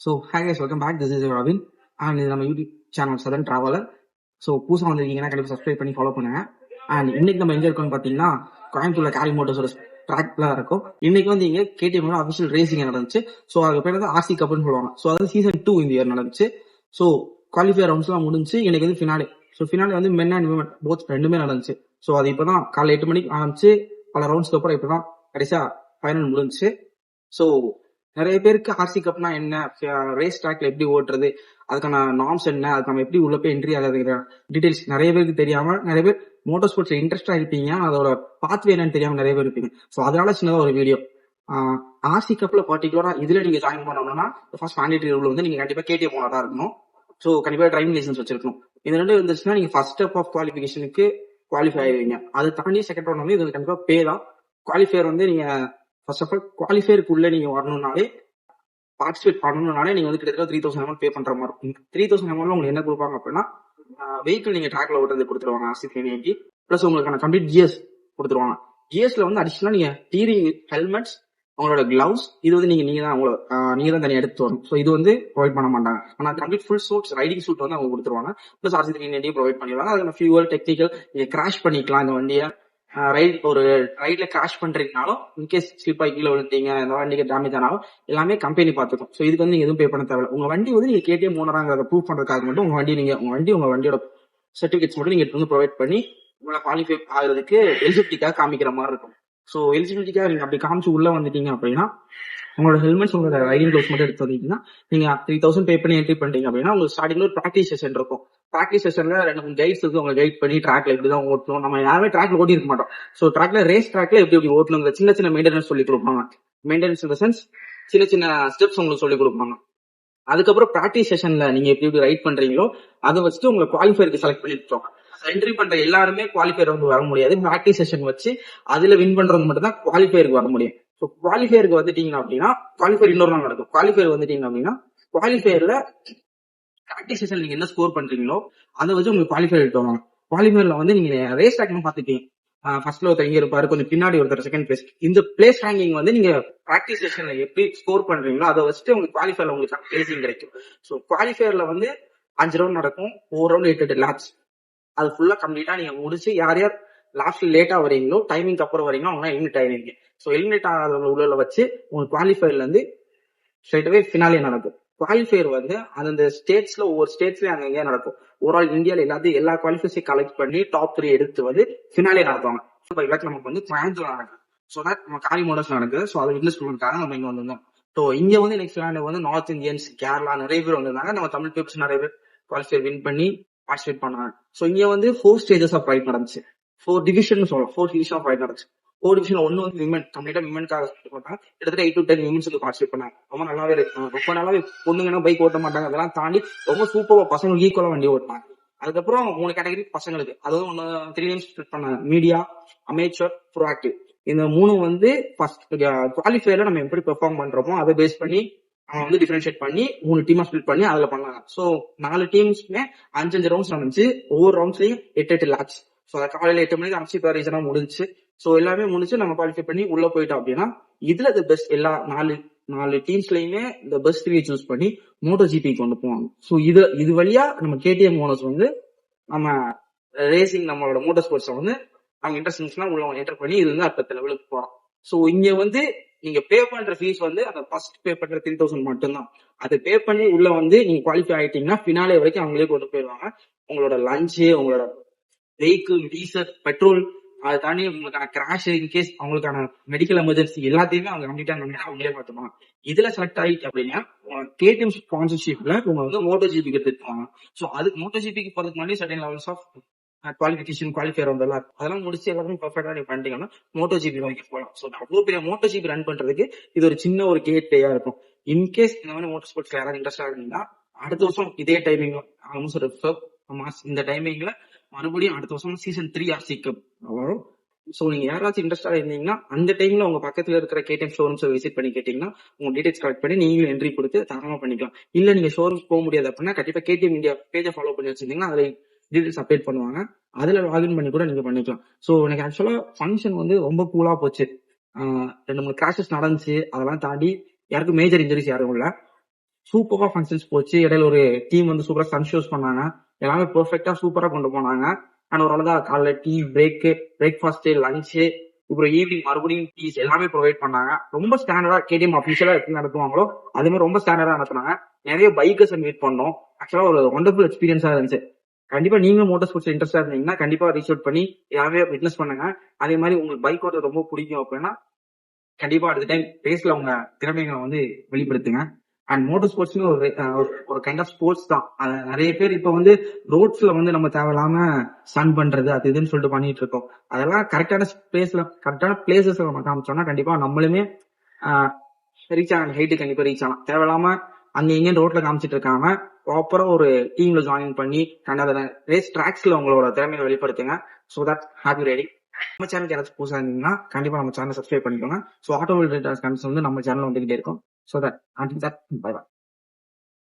So hey guys, welcome back. This is Ravin and இது நம்ம YouTube channel southern traveller. So புதுசாக வந்திருக்கீங்கன்னா கண்டிப்பாக சப்ஸ்கிரைப் பண்ணி ஃபாலோ பண்ணுங்க. அண்ட் இன்னைக்கு நம்ம எங்க இருக்கோம்னு பார்த்தீங்கன்னா கோயம்புத்தூர்ல கேரி மோட்டர்ஸோட ட்ராக்ல இருக்கும். இன்னைக்கு வந்து இங்க கேடிஎம் அஃபிஷியல் ரேசிங் நடந்துச்சு. ஸோ அதுக்கு பேர் வந்து ஆர்சி கப்னு சொல்லுவாங்க. ஸோ அது சீசன் 2 இந்த இயர் நடந்துச்சு. ஸோ குவாலிஃபயர் ரவுண்ட்ஸ்லாம் முடிஞ்சு இன்னைக்கு வந்து ஃபினாலே. ஸோ ஃபினாலே வந்து மென் அண்ட் விமன் போத் ரெண்டுமே நடந்துச்சு. ஸோ அது இப்போதான் காலைல 8 மணிக்கு ஆரம்பிச்சு பல ரவுண்ட்ஸ்க்கு அப்புறம் இப்போதான் கடைசியா ஃபைனல் முடிஞ்சுச்சு. ஸோ நிறைய பேருக்கு ஆர்சி கப்னா என்ன, ரேஸ் ட்ராக்ல எப்படி ஓட்டுறது, அதுக்கான நார்ம்ஸ் என்ன, அதுக்கு நம்ம எப்படி உள்ள போய் என்ட்ரி ஆகுற டீடைல்ஸ் நிறைய பேருக்கு தெரியாம, நிறைய பேர் மோட்டார் ஸ்போர்ட்ஸ்ல இன்ட்ரெஸ்டா இருப்பீங்க, அதோட பாத்வே என்னன்னு தெரியாம நிறைய பேர் இருப்பீங்க. ஸோ அதனால சின்னதா ஒரு வீடியோ. ஆர்சி கப்ல பர்டிகுலரா இதுல நீங்க ஜாயின் பண்ணணும்னா ஃபர்ஸ்ட் மேண்டேட்டரி ரூல் வந்து நீங்க கண்டிப்பா கேடிஎம் ஓனரா இருக்கணும். ஸோ கண்டிப்பா டிரைவிங் லைசன்ஸ் வச்சிருக்கணும். இது ரெண்டு இருந்துச்சுன்னா நீங்க ஃபர்ஸ்ட் ஸ்டெப் ஆஃப் குவாலிஃபிகேஷனுக்கு குவாலிஃபை ஆயிருவீங்க. அது தாண்டி செகண்ட் ரவுண்ட் வந்து இது கண்டிப்பா பே தான். குவாலிஃபயர் வந்து நீங்க ஃபர்ஸ்ட் ஆஃப் ஆல் குவாலிஃபயருக்குள்ள நீங்க வரணும்னாலே, பார்ட்டிசிபேட் பண்ணணும்னாலே நீங்க வந்து கிட்டத்தட்ட 3000 அமௌண்ட் பே பண்ற மாதிரி இருக்கும். 3000 அமௌண்ட்ல உங்களுக்கு என்ன கொடுப்பாங்க அப்படின்னா, வெஹிக்கிள் நீங்க ட்ராக்ல ஓட்டுறது கொடுத்துருவாங்க ஆர்சி 390, பிளஸ் உங்களுக்கான கம்ப்ளீட் கியர்ஸ் கொடுத்துருவாங்க. கியர்ஸ்ல வந்து அடிஷனலா நீங்க டீரிங், ஹெல்மெட்ஸ், உங்களோட கிளவுஸ், இது வந்து நீங்க தான் தனியாக எடுத்து வரணும். ஸோ இது வந்து ப்ரொவைட் பண்ண மாட்டாங்க. ஆனா complete full suits, riding suit வந்து அவங்க கொடுத்துருவாங்க. பிளஸ் ஆர்சி 390 ப்ரொவைட் பண்ணிடுவாங்க. அதுக்கான ஃபியூவல், டெக்னிக்கல், நீங்க கிராஷ் பண்ணிக்கலாம் இந்த வண்டியை. ஒரு ரைட்ல கிராஷ் பண்றீங்கனாலும், இன்கேஸ் ஸ்லிப் ஆகி கீழே விழுந்தீங்க, இந்த வண்டிக்கு டேமேஜ் ஆனாலும் எல்லாமே கம்பெனி பார்த்துக்கும். ஸோ இதுக்கு வந்து நீங்க எதுவும் பே பண்ண தேவையில்ல. உங்க வண்டி வந்து நீங்க கேடிஎம் ஓனராங்கிறத ப்ரூவ் பண்றதுக்காக மட்டும் உங்க வண்டியோட சர்டிபிகேட்ஸ் மட்டும் நீங்க வந்து ப்ரொவைட் பண்ணி உங்களை குவாலிஃபை ஆகுறதுக்கு எலிஜிபிலிட்டிக்காக காமிக்கிற மாதிரி இருக்கும். ஸோ எலிஜிபிலிட்டிக்காக நீங்க அப்படி காமிச்சு உள்ள வந்துட்டீங்க அப்படின்னா, உங்களோட ஹெல்மெட்ஸ், உங்களோட ரைடிங் க்ளவுஸ் மட்டும் எடுத்து வந்தீங்கன்னா, நீங்க 3000 பே பண்ணி என்ட்ரி பண்ணிட்டீங்க அப்படின்னா, உங்களுக்கு ஸ்டார்டிங்ல ஒரு ப்ராக்டிஸ் செஷன் இருக்கும். ப்ராக்டிஸ் செஷன்ல 2-3 கைட்ஸ் இருக்கு. உங்க கைட் பண்ணி ட்ராக்ல எப்படிதான் ஓட்டணும், நம்ம யாருமே ட்ராக்ல ஓட்டி இருக்க மாட்டோம். ஸோ ட்ராக்ல, ரேஸ் ட்ராக்ல எப்படி ஓட்டணுங்கிற சின்ன மெயின்டெனன்ஸ் சொல்லி கொடுப்பாங்க. மெயின்டெனன்ஸ் இன் த சென்ஸ் சின்ன ஸ்டெப்ஸ் உங்களுக்கு சொல்லி கொடுப்பாங்க. அதுக்கப்புறம் ப்ராக்டிஸ் செஷன்ல நீங்க எப்படி ரைட் பண்றீங்களோ அதை வச்சுட்டு உங்களை குவாலிஃபயருக்கு செலக்ட் பண்ணிருக்கோம். என்ட்ரி பண்ற எல்லாருமே குவாலிஃபயர் வந்து வர முடியாது. ப்ராக்டிஸ் செஷன் வச்சு அதுல வின் பண்றது மட்டும் தான் குவாலிஃபயருக்கு வர முடியும். ஸோ குவாலிஃபயருக்கு வந்துட்டீங்க அப்படின்னா, குவாலிஃபயர் இன்னொரு நாள் நடக்கும். குவாலிஃபயர் வந்துட்டீங்க அப்படின்னா, குவாலிஃபயர்ல ப்ராக்டிஸ் செஷன் நீங்க என்ன ஸ்கோர் பண்றீங்களோ அதை வச்சு உங்களுக்கு குவாலிஃபயர் எடுத்துவாங்க. குவாலிஃபயர்ல வந்து நீங்க ரேஸ் ட்ராக்லாம் பாத்துட்டீங்க. ஃபர்ஸ்ட்ல ஒருத்தர் இங்க இருப்பாரு, கொஞ்சம் பின்னாடி ஒருத்தர் செகண்ட் பிளேஸ். இந்த பிளேஸ் ரேங்கிங் வந்து நீங்க ப்ராக்டிஸ் செஷன்ல எப்படி ஸ்கோர் பண்றீங்களோ அதை வச்சுட்டு உங்களுக்கு குவாலிஃபயர்ல உங்களுக்கு பிளேசிங் கிடைக்கும். ஸோ குவாலிஃபயர்ல வந்து 5 ரவுண்ட் நடக்கும். ஒவ்வொரு ரவுண்ட் 8 லேப்ஸ். அது ஃபுல்லா கம்ப்ளீட்டா நீங்க முடிச்சு யார் லாஸ்ட்ல லேட்டா வரீங்களோ, டைமிங் அப்புறம் வரீங்களோ அவங்க எலிமினேட் ஆயிருவீங்க. ஸோ எலிமினேட் ஆகாதவங்க உள்ள வச்சு உங்களுக்கு குவாலிஃபயர்ல இருந்து ஸ்ட்ரைட்டாவே ஃபினாலே நடக்கும். குவாலிஃபயர் வந்து அந்த ஸ்டேட்ஸ்ல, ஒவ்வொரு ஸ்டேட்ஸ்லயும் அங்கங்க நடக்கும். ஓவரால் இந்தியால எல்லா குவாலிஃபைஸையும் கலெக்ட் பண்ணி டாப் 3 எடுத்து வந்து ஃபினாலே நடத்துவாங்க. நமக்கு வந்து கோயம்புத்தூர் நடக்குது. ஸோ தட் நம்ம காரி மோட்டர்ஸ் நடக்குது. ஸோ அதை விட்னஸ் பண்ணுறதுக்காக நம்ம இங்க வந்திருந்தோம். ஸோ இங்க வந்து நெக்ஸ்ட் ஃபினாலே வந்து நார்த் இந்தியன்ஸ், கேரளா நிறைய பேர் வந்திருந்தாங்க. நம்ம தமிழ் பீப்புள்ஸ் நிறைய பேர் குவாலிஃபயர் வின் பண்ணி பார்ட்டிசிபேட் பண்ணாங்க. ஸோ இங்க வந்து 4 ஸ்டேஜஸ் ஆஃப் ரைட் நடந்துச்சு. 4 டிவிஷன் சொல்லலாம். 4 டிவிஷன் ஆஃப் ரைட் நடந்துச்சு. 4 டிவிஷன். ஒன்னு வந்து விமன், கம்ப்ளீட்டா விமனுக்காக போட்டாங்க. கிட்டத்தட்ட 8 to 10 விமன்ஸுக்கு பார்ட்டிசிபேட் பண்ணாங்க. ரொம்ப நல்லாவே இருக்கு. ரொம்ப நல்லாவே பொண்ணுங்கன்னா பைக் ஓட்ட மாட்டாங்க, அதெல்லாம் தாண்டி ரொம்ப சூப்பரா பசங்களுக்கு ஈக்குவலா வண்டி ஓட்டினாங்க. அதுக்கப்புறம் 3 கேட்டகரி பசங்களுக்கு, அதாவது 3 நேம்ஸ் ஸ்பிளிட் பண்ணாங்க: மீடியா, அமேச்சர், ப்ரோஆக்டிவ். இந்த 3 வந்து ஃபர்ஸ்ட் குவாலிஃபயர்ல நம்ம எப்படி பெர்ஃபார்ம் பண்றோமோ அதை பேஸ் பண்ணி அவங்க வந்து டிஃபரன்ஷியேட் பண்ணி 3 டீமா ஸ்பிளிட் பண்ணி அதுல பண்ணாங்க. ஸோ 4 டீம்ஸ்மே 5 ரவுண்ட்ஸ் நடந்துச்சு. ஒவ்வொரு ரவுண்ட்ஸ்லயும் 8 லேப்ஸ். ஸோ காலையில 8 மணிக்கு ஆரம்பிச்சு இப்போ ரீசனா முடிஞ்சு. ஸோ எல்லாமே முடிச்சு நம்ம குவாலிஃபை பண்ணி உள்ள போயிட்டோம் அப்படின்னா, இதுல பெஸ்ட் எல்லா 4 டீம்ஸ்லயுமே இந்த பெஸ்ட் 3 சூஸ் பண்ணி மோட்டோ ஜிபி கொண்டு போவாங்க. ஸோ இது வழியா நம்ம கேடிஎம் ஓனர்ஸ் வந்து நம்ம ரேசிங், நம்மளோட மோட்டர் ஸ்போர்ட்ஸ் வந்து அவங்க இன்ட்ரெஸ்ட் இருந்துச்சுன்னா உள்ள என்டர் பண்ணி இது வந்து அடுத்த லெவலுக்கு போறோம். ஸோ இங்க வந்து நீங்க பே பண்ற ஃபீஸ் வந்து அந்த ஃபர்ஸ்ட் பே பண்ற 3000 மட்டும்தான். அதை பே பண்ணி உள்ள வந்து நீங்க குவாலிஃபை ஆயிட்டீங்கன்னா ஃபினாலே வரைக்கும் அவங்களே கொண்டு போயிடுவாங்க. உங்களோட லஞ்சு, உங்களோட வெஹிக்கிள், டீசல், பெட்ரோல், அதை தாண்டி உங்களுக்கான கிராஷ், இன்கேஸ் அவங்களுக்கான மெடிக்கல் எமர்ஜென்சி எல்லாத்தையுமே அவங்க கம்ப்ளீட்டா அவங்களே பார்த்துப்பாங்க. இதுல செலக்ட் ஆயிட்டு அப்படின்னா கேடிஎம் ஸ்பான்சர்ஷிப்ல உங்க வந்து மோட்டோ ஜிபிக்கு எடுத்துப்பாங்க. ஸோ அதுக்கு மோட்டோ ஜிபிக்கு போறதுக்கு முன்னாடி certain levels of qualification, qualifier வந்தெல்லாம் அதெல்லாம் முடிச்சு எல்லாரும் பர்ஃபெக்டா நீங்க பண்ணிட்டீங்கன்னா மோட்டோ ஜிபி வரைக்கும் போகலாம். ஸோ அவ்வளவு பெரிய மோட்டோ ஜிபி ரன் பண்றதுக்கு இது ஒரு சின்ன ஒரு கேட் வேயா இருக்கும். இன்கேஸ் இந்த மாதிரி மோட்டர் ஸ்போர்ட்ஸ்ல யாராவது இன்ட்ரெஸ்டா இருந்தீங்கன்னா அடுத்த வருஷம் இதே டைமிங்ல, ஆல்மோஸ்ட் ஒரு இந்த டைமிங்ல மறுபடியும் அடுத்த வருஷம் சீசன் 3 ஆர்சி கப் வரும். ஸோ நீங்க யாராச்சும் இன்ட்ரெஸ்டா இருந்தீங்கன்னா அந்த டைம்ல உங்க பக்கத்துல இருக்கிற கேடிஎம் ஷோரூம்ஸ் விசிட் பண்ணி கேட்டீங்கன்னா உங்க டீடைல்ஸ் கலெக்ட் பண்ணி நீங்களும் என்ட்ரி கொடுத்து தாராளமா பண்ணிக்கலாம். இல்ல நீங்க ஷோரூம்ஸ் போக முடியாது அப்படின்னா கண்டிப்பா கேடிஎம் இந்தியா பேஜை ஃபாலோ பண்ணி வச்சிருந்தீங்கன்னா அதுல டீடைல்ஸ் அப்டேட் பண்ணுவாங்க. அதுல லாகின் பண்ணி கூட நீங்க பண்ணிக்கலாம். ஸோ எனக்கு ஆக்சுவலா ஃபங்க்ஷன் வந்து ரொம்ப கூலா போச்சு. 2-3 கிராஷஸ் நடந்துச்சு. அதெல்லாம் தாண்டி யாருக்கும் மேஜர் இன்ஜுரிஸ் யாரும் இல்லை. சூப்பரா ஃபங்க்ஷன்ஸ் போச்சு. இடையில ஒரு டீம் வந்து சூப்பரா சன் ஷோஸ் பண்ணாங்க. எல்லாமே பெர்ஃபெக்ட்டா சூப்பரா கொண்டு போனாங்க. அண்ட் ஒரு அழகா காலைல டீ பிரேக்கு, பிரேக்ஃபாஸ்ட், லஞ்சு, அப்புறம் ஈவினிங் மறுபடியும் டீஸ் எல்லாமே ப்ரொவைட் பண்ணாங்க. ரொம்ப ஸ்டாண்டர்டா கேடிஎம் அபிஷியலா எப்படி நடத்துவாங்களோ அதே மாதிரி ரொம்ப ஸ்டாண்டர்டா நடத்துனாங்க. நிறைய பைக்கர்ஸ் மீட் பண்ணோம். ஆக்சுவலா ஒரு ஒண்டர்ஃபுல் எக்ஸ்பீரியன்ஸா இருந்துச்சு. கண்டிப்பா நீங்களும் மோட்டார் ஸ்போர்ட்ஸ் இன்ட்ரெஸ்டா இருந்தீங்கன்னா கண்டிப்பா ரீச் அவுட் பண்ணி எல்லாமே விட்னஸ் பண்ணுங்க. அதே மாதிரி உங்களுக்கு பைக் ஓட்ட ரொம்ப பிடிக்கும் அப்படின்னா கண்டிப்பா அடுத்த டைம் ரேஸ்ல உங்க திறமைகளை வந்து வெளிப்படுத்துங்க. அண்ட் மோட்டார் ஸ்போர்ட்ஸ்னு ஒரு கைண்ட் ஆஃப் ஸ்போர்ட்ஸ் தான். நிறைய பேர் இப்ப வந்து ரோட்ஸ்ல வந்து நம்ம தேவையில்லாம ஸ்டன் பண்றது அது இதுன்னு சொல்லிட்டு பண்ணிட்டு இருக்கோம். அதெல்லாம் கரெக்டான பிளேசஸ்ல நம்ம காமிச்சோம்னா கண்டிப்பா நம்மளுமே ரீச் ஆகலாம், ஹைட்டு கண்டிப்பா ரீச் ஆகலாம். தேவையில்லாம அங்க இங்கேயும் ரோட்ல காமிச்சிட்டு இருக்காம ப்ராப்பரா ஒரு டீம்ல ஜாயின் பண்ணி கண்டிப்பா ரேஸ் ட்ராக்ஸ்ல உங்களோட திறமையை வெளிப்படுத்துங்க. So that happy riding. நம்ம சேனலுக்கு யாராச்சும் புதுசா இருந்தீங்கன்னா கண்டிப்பா நம்ம சேனல் சப்ஸ்கிரைப் பண்ணிக்கோங்க. ஸோ ஆட்டோமொபைல் ரிலேட்டட் கன்சர்ன் வந்து நம்ம சேனல் வந்துகிட்டே இருக்கும். So that bye by.